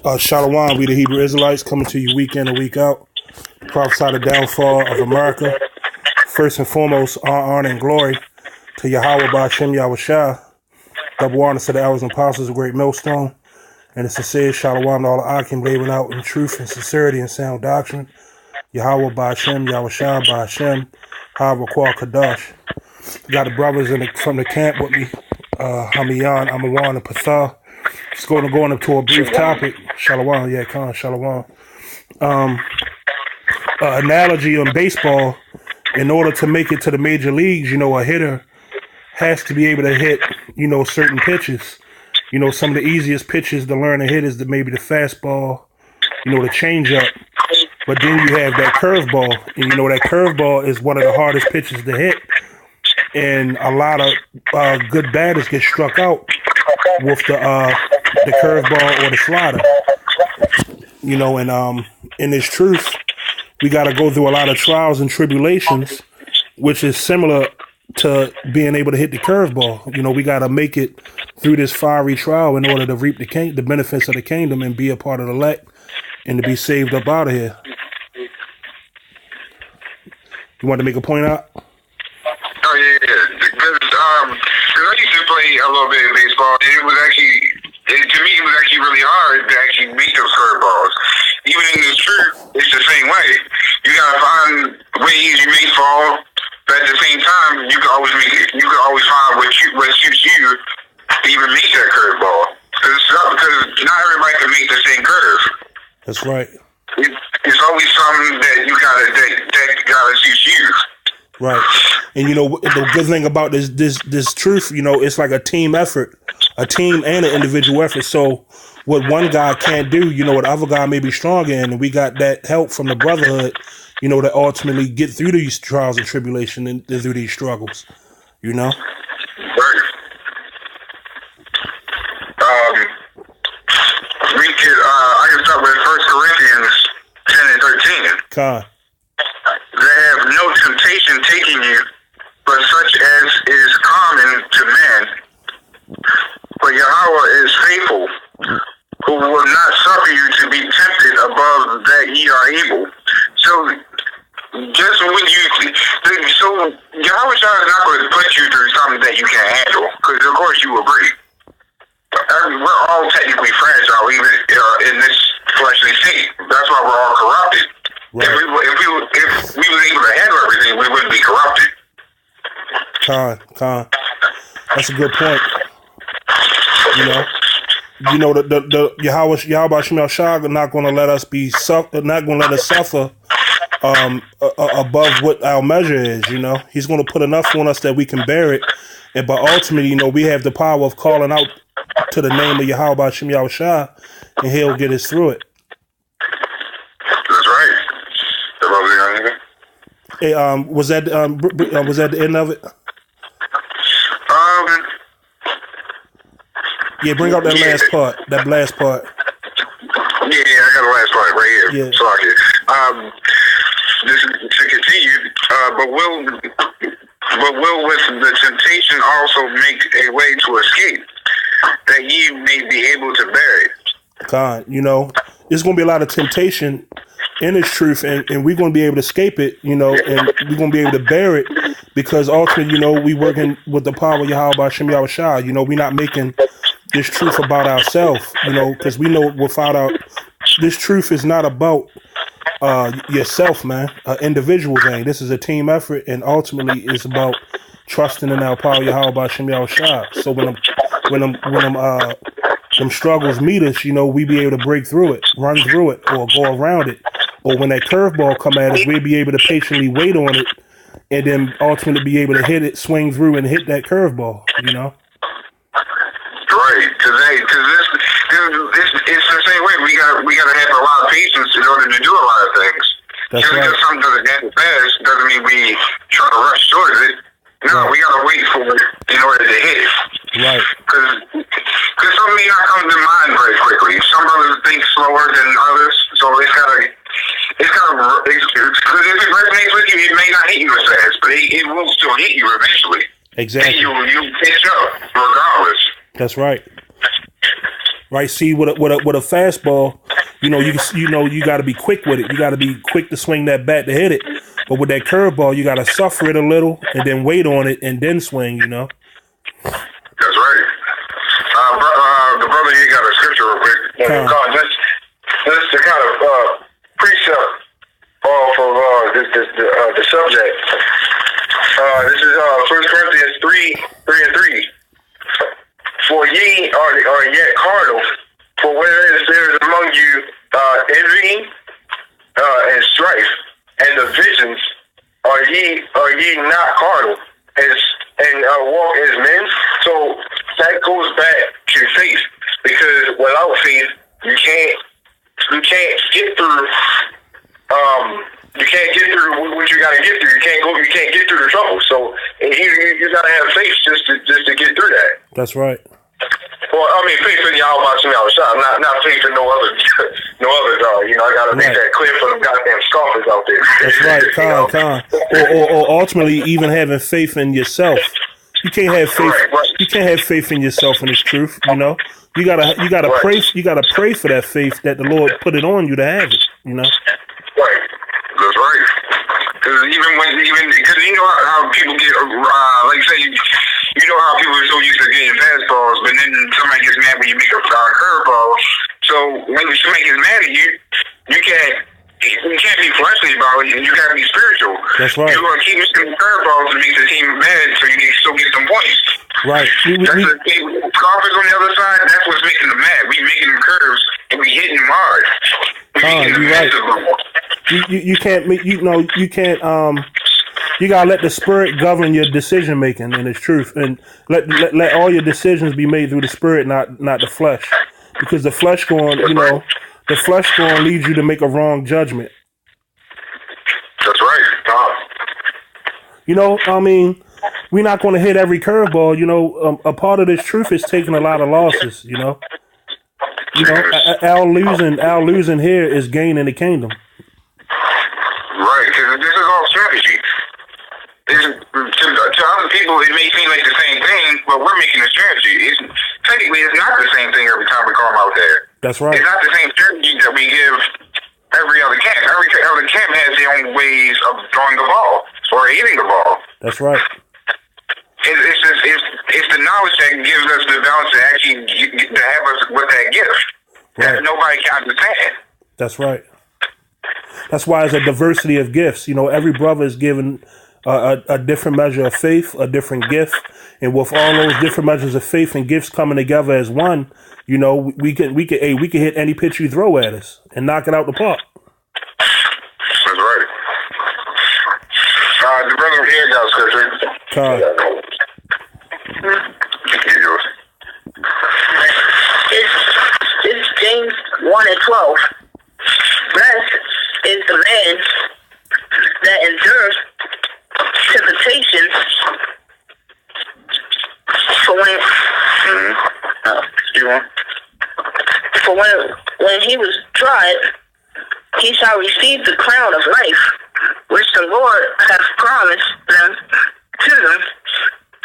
Shalom, we the Hebrew Israelites coming to you week in and week out. Prophesy the downfall of America. First and foremost, honor and glory to Yahweh Ba'Shem Yahushua. Double honor to the elders and apostles of Great Millstone. And it's sincere Shalom to all the Akim laboring out in truth and sincerity and sound doctrine. Yahweh Ba'Shem Yahushua Ba'Shem Ha'Rakwah Kadash. Got the brothers from the camp with me, Hamiyan, Amawan, and Pathah. Just going to go into a brief topic. Shalom, yeah, Khan, Shalom. Analogy on baseball, in order to make it to the major leagues, a hitter has to be able to hit, certain pitches. Some of the easiest pitches to learn to hit is maybe the fastball, the changeup. But then you have that curveball, and that curveball is one of the hardest pitches to hit. And a lot of good batters get struck out with the curveball or the slider. And in this truth, we got to go through a lot of trials and tribulations, which is similar to being able to hit the curveball. We got to make it through this fiery trial in order to reap the benefits of the kingdom and be a part of the elect and to be saved up out of here. You want to make a point out? Oh, yeah. Because I used to play a little bit of baseball, and to me, it was actually really hard to actually make those curveballs. Even in the truth, it's the same way. You gotta find ways you may fall, but at the same time, you can always find what suits you to even make that curveball. Because not everybody can make the same curve. That's right. It's always something that gotta suit you. Right. And the good thing about this truth, it's like a team effort, a team and an individual effort. So what one guy can't do, what other guy may be stronger in, and we got that help from the brotherhood, to ultimately get through these trials and tribulation and through these struggles, Right. I can start with 1 Corinthians 10 and 13. Con. They have no temptation taking you, but such as is common to man. But Yahweh is faithful, who will not suffer you to be tempted above that ye are able. So Yahweh is not going to put you through something that you can't handle, because of course you agree. We're all technically fragile, even in this fleshly state. That's why we're all corrupted. Right. If we were able to handle everything, we wouldn't be corrupted. Con. That's a good point. The Yahweh Shemel Shah not going to let us suffer above what our measure is. He's going to put enough on us that we can bear it, but ultimately, we have the power of calling out to the name of Yahweh Shemel Shah, and He'll get us through it. That's right. Hey, was that the end of it? Yeah, bring out that last part. That last part. Yeah, I got the last part right here. Yeah. Salachya. This to continue, but will with the temptation also make a way to escape, that ye may be able to bear it. God, there's going to be a lot of temptation in this truth, and we're going to be able to escape it, and we're going to be able to bear it, because ultimately, we working with the power of Yahweh Ba'Shem Yahushua. We're not making this truth about ourselves, because we know this truth is not about yourself, man, an individual thing. This is a team effort, and ultimately it's about trusting in our power, Yahweh Ba'Shem Yahushua. So when them struggles meet us, we be able to break through it, run through it, or go around it. Or when that curveball come at us, we'll be able to patiently wait on it, and then ultimately be able to hit it, swing through, and hit that curveball. Right, because it's the same way. We got to have a lot of patience in order to do a lot of things. That's right. Because something doesn't happen fast doesn't mean we try to rush towards it. No, right. We got to wait for it in order to hit it. Right. Because some may not come to mind very quickly. Some others think slower than others, so because if it resonates with you, it may not hit you as fast, but it will still hit you eventually. Exactly. And you pitch up regardless. That's right. right? See, with a fastball, you got to be quick with it. You got to be quick to swing that bat to hit it. But with that curveball, you got to suffer it a little and then wait on it and then swing. That's right. The brother here got a scripture real quick. Just to kind of precept off of the subject. This is 1 Corinthians 3:3. For ye are yet carnal, for whereas there is among you envy and strife and divisions, are ye not carnal and walk as men? So that goes back to faith, because without faith you can't get through. You can't get through what you gotta get through. You can't get through the trouble. So you gotta have faith just to get through that. That's right. Well, I mean, faith in y'all watching me outside, not faith in no other God. I gotta make that clear for them goddamn scoffers out there. That's right, or ultimately even having faith in yourself. You can't have faith. Right. You can't have faith in yourself in this truth. You gotta pray. You gotta pray for that faith that the Lord put it on you to have it. Right. That's right. Because because you know how people get like say you know how people are so used to getting fastballs, but then somebody gets mad when you make a curveball. So when somebody gets mad at you, you can't be fleshly about it. You gotta be spiritual. That's right. You're gonna keep missing curveballs to make the team mad, so you can still get some points. Right. Scoffers on the other side, that's what's making them mad. We making them curves and we hitting them hard. You're right. You can't. You can't. You gotta let the Spirit govern your decision making in its truth, and let all your decisions be made through the Spirit, not the flesh, because the flesh going lead you to make a wrong judgment. That's right. I mean, we're not going to hit every curveball. A part of this truth is taking a lot of losses. Our losing here is gain in the kingdom. Right, because this is all strategy. To other people, it may seem like the same thing, but we're making a strategy. Technically, it's not the same thing every time we call them out there. That's right. It's not the same strategy that we give every other camp. Every other camp has their own ways of throwing the ball or hitting the ball. That's right. It's the knowledge that gives us the balance to actually to have us with that gift that nobody can understand. That's right. That's why it's a diversity of gifts. Every brother is given a different measure of faith, a different gift, and with all those different measures of faith and gifts coming together as one, we can hit any pitch you throw at us and knock it out the park. That's right. The brother here got scripture. It's James 1:12. Blessed is the man that endures temptation, for when he was tried, he shall receive the crown of life, which the Lord hath promised them to them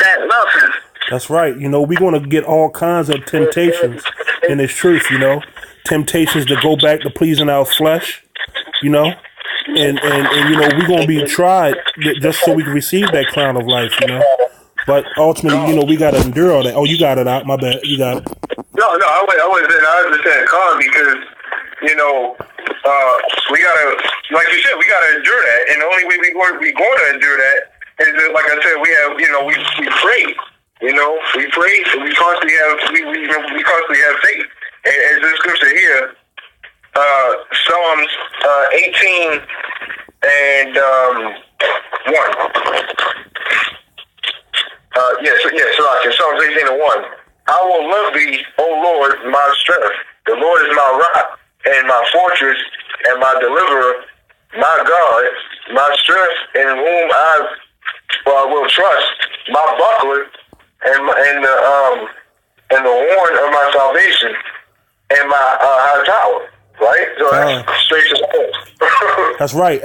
that love him. That's right. We're going to get all kinds of temptations in this truth, temptations to go back to pleasing our flesh, and we're going to be tried just so we can receive that crown of life, But ultimately, we got to endure all that. Oh, you got it out. My bad. You got it. No, I understand Con, because, we got to, like you said, we got to endure that. And the only way we're going to endure that is that, like I said, we have, we pray. We pray, and we constantly have faith. And as this scripture here, Psalms 18 and 1. Salachya, Psalms 18 and 1. I will love thee, O Lord, my strength. The Lord is my rock and my fortress and my deliverer, my God, my strength, in whom I will trust, my buckler, and the horn of my salvation, and my high tower. Right? So that's straight to the point. That's right.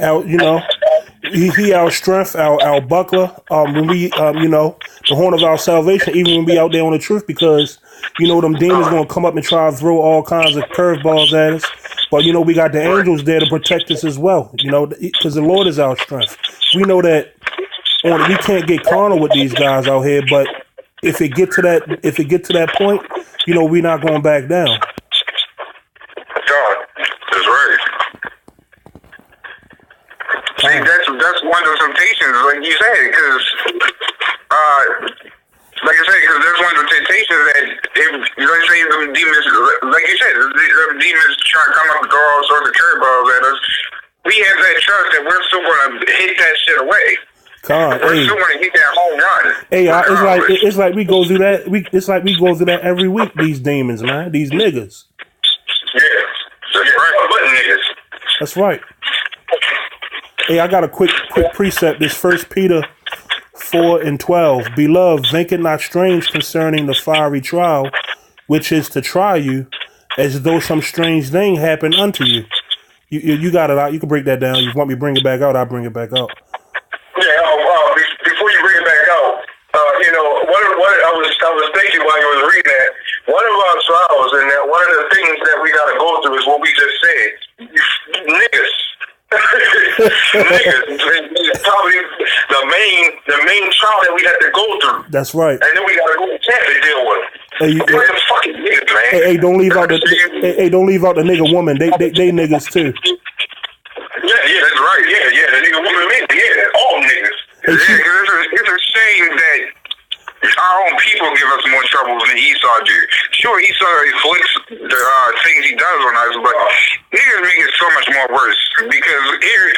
He our strength, our buckler. When we, the horn of our salvation, even when we out there on the truth, because them demons gonna come up and try to throw all kinds of curveballs at us. But we got the angels there to protect us as well. Because the Lord is our strength. We know that we can't get carnal with these guys out here. But if it get to that point, we're not going back down. God, that's right. See, that's one of the temptations, like you said, because, like I said, because that's one of the temptations that, let's say the demons, like you said, the demons try to come up and throw all sorts of curveballs at us. We have that trust that we're still going to hit that shit away. We're still going to hit that home run. Hey, it's like we go through that. It's like we go through that every week. These demons, man, these niggas. Yeah, that's right. But niggas. That's right. Hey, I got a quick precept. This 1 Peter 4:12. Beloved, think it not strange concerning the fiery trial, which is to try you, as though some strange thing happened unto you. You got it out. You can break that down. You want me to bring it back out? I'll bring it back out. Yeah. Before you bring it back out, what I was thinking while you was reading that. One of our trials and that one of the things that we got to go through is what we just said. Niggas. Niggas. It's probably the main trial that we have to go through. That's right. And then we got to go to camp and deal with them. Hey, fucking niggas, man. Hey, don't leave out the nigga woman. They niggas too. Yeah, that's right. Yeah, the nigga woman men. Yeah, all niggas. Hey, it's a shame that our own people give us more trouble than Esau do. Sure, Esau inflicts the things he does on us, but niggas make it so much more worse. Because here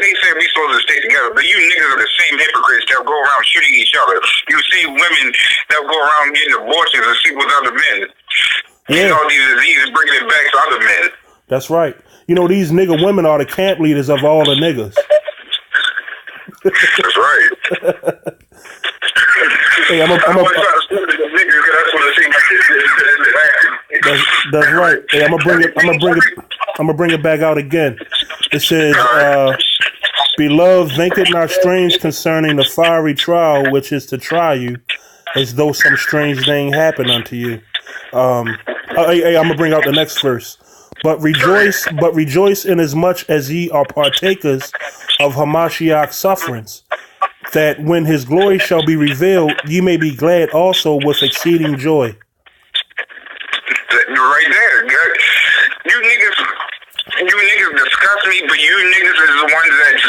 they say we supposed to stay together, but you niggas are the same hypocrites that go around shooting each other. You see women that go around getting abortions and sleep with other men. Yeah. All these diseases bringing it back to other men. That's right. These nigga women are the camp leaders of all the niggas. That's right. Hey, that's right. Hey, I'm gonna bring it back out again. It says, beloved, think it not strange concerning the fiery trial which is to try you, as though some strange thing happened unto you. Hey, I'm gonna bring out the next verse. But rejoice inasmuch as ye are partakers of Hamashiach's sufferings, that when his glory shall be revealed, ye may be glad also with exceeding joy. Right there. You niggas disgust me, but you niggas is the ones that's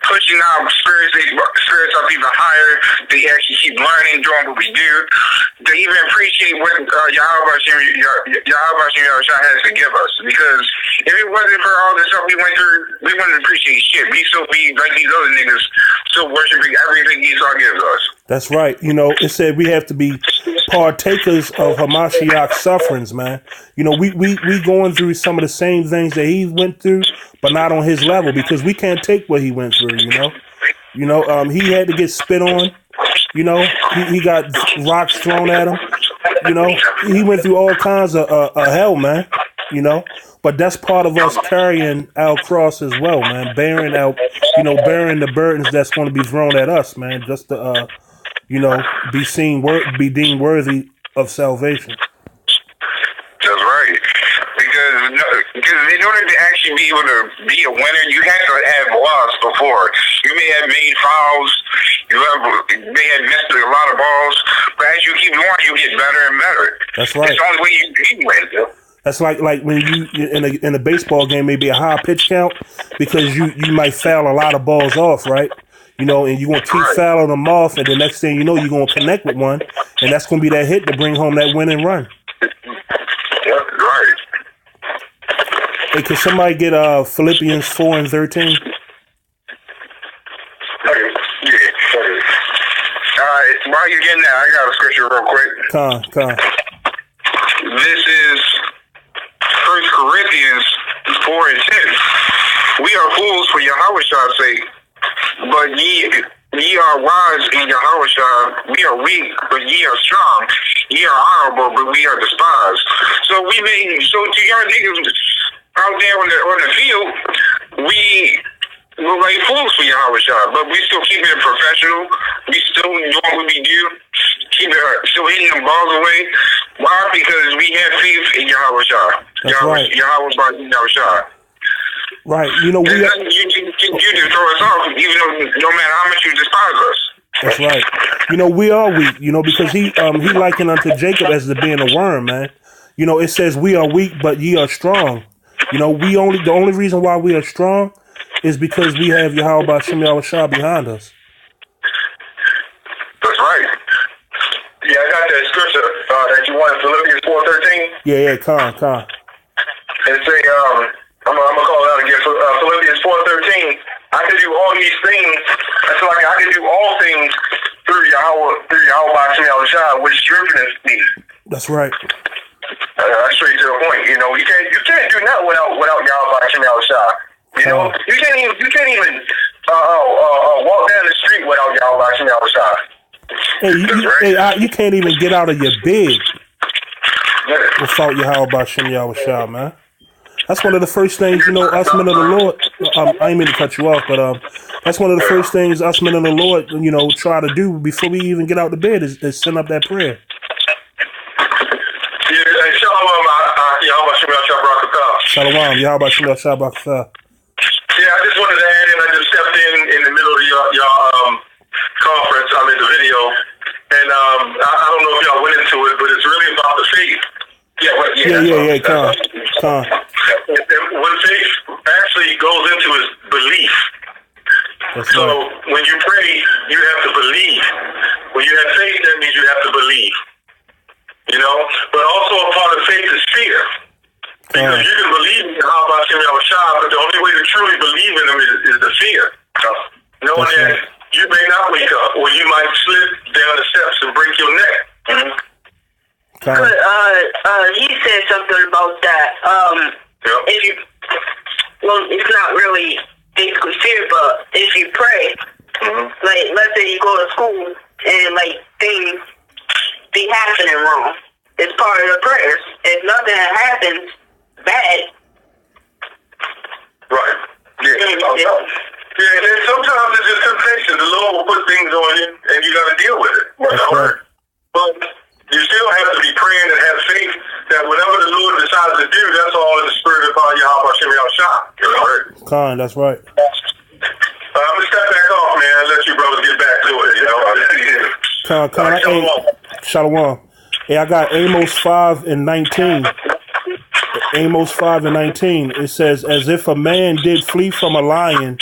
pushing our spirits up even higher. They actually keep learning, doing what we do. They even appreciate what Yahweh has to give us. Because if it wasn't for all the stuff we went through, we wouldn't appreciate shit. We still be like these other niggas, still worshiping everything Esau gives us. That's right. It said we have to be partakers of Hamashiach's sufferings, man. We going through some of the same things that he went through, but not on his level, because we can't take what he went through. He had to get spit on. He got rocks thrown at him. He went through all kinds of hell, man. But that's part of us carrying our cross as well, man. Bearing the burdens that's going to be thrown at us, man. Just to be deemed worthy of salvation. That's right. Because in order to actually be able to be a winner, you have to have lost before. You may have made fouls, you may have missed a lot of balls, but as you keep going, you get better and better. That's right. It's the only way you win. That's like when you in a baseball game, maybe a high pitch count, because you might foul a lot of balls off, right? And you're going to keep fouling them off, and the next thing you know, you're going to connect with one, and that's going to be that hit to bring home that winning run. Yep, right. Hey, can somebody get Philippians 4:13? Okay. While you're getting that, I got a scripture real quick. Come. This is 1 Corinthians 4:10. We are fools for Yahweh's sake, but ye are wise in Yahweh. We are weak, but ye are strong. Ye are honorable, but we are despised. So to y'all niggas out there on the field, we look like fools for Yahweh Shah, but we still keep it professional. We still doing what we do. Keep it still hitting them balls away. Why? Because we have faith in Yahweh Shah. That's right. Yahweh Shah. Right. You know, you just throw us off, even though no matter how much you despise us. That's right. You know, we are weak, you know, because he likened unto Jacob as the being a worm, man. You know, it says we are weak, but ye are strong. You know, the only reason why we are strong is because we have Yahweh B'Shem Yahweh Shah behind us. That's right. Yeah, I got that scripture that you wanted, Philippians 4:13. Yeah, Con. And say, I'm gonna call it out again. Philippians 4:13. I can do all these things. That's like I can do all things through Yahweh B'Shem Yahweh Shah, which strengthens me. That's right. Straight to the point. You know, you can't do nothing without Yahweh B'Shem Yahweh Shah. You know, you can't even walk down the street without Yahweh B'Shem Yahweh Shah. Hey, you can't even get out of your bed without Yahweh B'Shem Yahweh Shah, man. That's one of the first things, you know, us men of the Lord, I ain't mean to cut you off, but that's one of the first things us men of the Lord, you know, try to do before we even get out of bed is send up that prayer. Yahweh B'Shem Yahweh Shah Barakatah. Shalom, Yahweh B'Shem Yahweh Shah Barakatah. Yeah, I just wanted to add in, I just stepped in the middle of your conference, the video, and I don't know if y'all went into it, but it's really about the faith. Yeah, Con. What faith actually goes into is belief. That's so right. When you pray, you have to believe. When you have faith, that means you have to believe. You know, but also a part of faith is fear. Because you can believe in Yahweh B'Shem Yahweh Shah, but the only way to truly believe in him is the fear. Knowing that you may not wake up, or you might slip down the steps and break your neck. Mm-hmm. He said something about that. It's not really basically fear, but if you pray, like let's say you go to school and like things be happening wrong, it's part of the prayers. If nothing happens bad, right? Yeah, and sometimes it's just temptation. The Lord will put things on you, and you got to deal with it. But you still have to be praying and have faith that whatever the Lord decides to do, that's all in the spirit of Yahweh B'Shem Yahweh Shah. Con, that's right. I'm gonna step back off, man. And let you brothers get back to it. You know. Con. Shalom. Hey, I got Amos 5:19. Amos 5:19. It says, "As if a man did flee from a lion,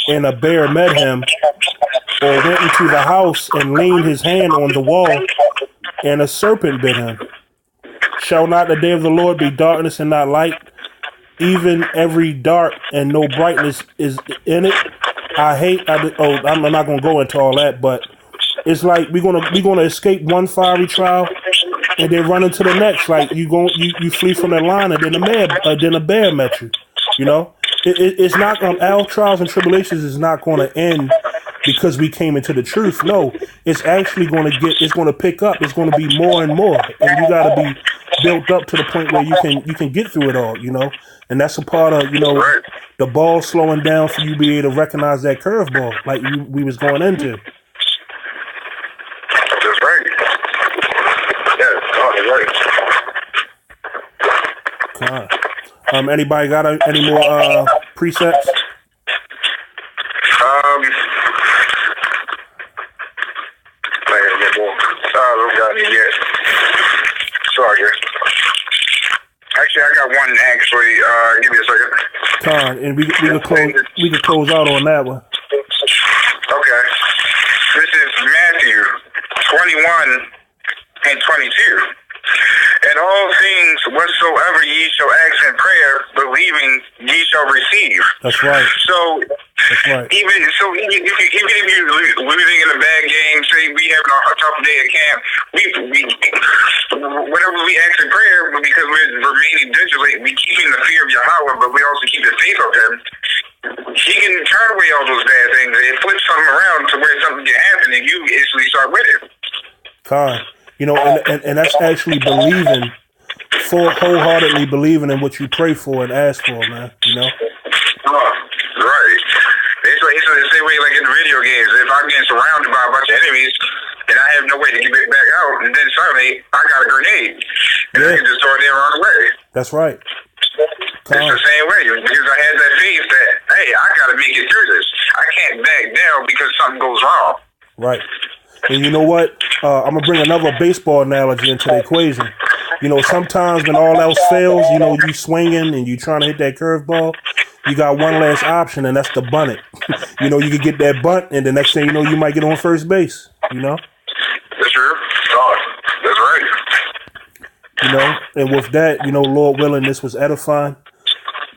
and a bear met him, or went into the house and leaned his hand on the wall, and a serpent bit him. Shall not the day of the Lord be darkness and not light? Even every dark and no brightness is in it." I'm not gonna go into all that, but it's like we're gonna escape one fiery trial and then run into the next. Like you flee from that line, and then a bear met you. You know, it's not our trials and tribulations is not going to end because we came into the truth. No, it's actually going to pick up. It's going to be more and more, and you got to be built up to the point where you can get through it all. You know, and that's a part of the ball slowing down for you to be able to recognize that curveball like we was going into. That's right. Yeah, that's right. Anybody got any more precepts? I don't got any yet. Sorry. Actually, I got one. Actually, give me a second. Con, and we could close out on that one. Okay. This is Matthew 21:22. And all things whatsoever ye shall ask in prayer, believing ye shall receive. That's right. So, even if you're losing in a bad game, say we having a tough day at camp, whatever we ask in prayer, because we're remaining vigilant, we keep in the fear of Yahweh, but we also keep the faith of Him. He can turn away all those bad things and flip something around to where something can happen, and you instantly start with it. Con. You know, and that's actually believing, wholeheartedly believing in what you pray for and ask for, man. You know? Right. it's the same way like in the video games. If I'm getting surrounded by a bunch of enemies and I have no way to get back out, and then suddenly I got a grenade, and I can just throw it in and run away. That's right. It's the same way because I had that faith that, hey, I got to make it through this. I can't back down because something goes wrong. Right. And you know what? I'm going to bring another baseball analogy into the equation. You know, sometimes when all else fails, you know, you swinging and you trying to hit that curveball, you got one last option, and that's to bunt it. You know, you could get that bunt, and the next thing you know, you might get on first base, you know? That's true. That's right. You know, and with that, you know, Lord willing, this was edifying,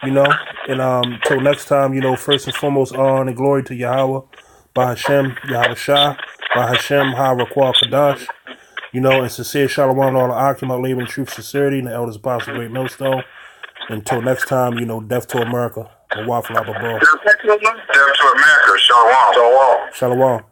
you know? And until next time, you know, first and foremost, honor and glory to Yahweh, by Hashem, Yahweh Shah, by Hashem, Ha-Rakwah Kadash, you know, and sincere shalom to all the Akim, out labor in truth, sincerity, and the elders, apostle, great millstone. Until next time, you know, death to America. Death to America. Shalom. Shalom. Shalom.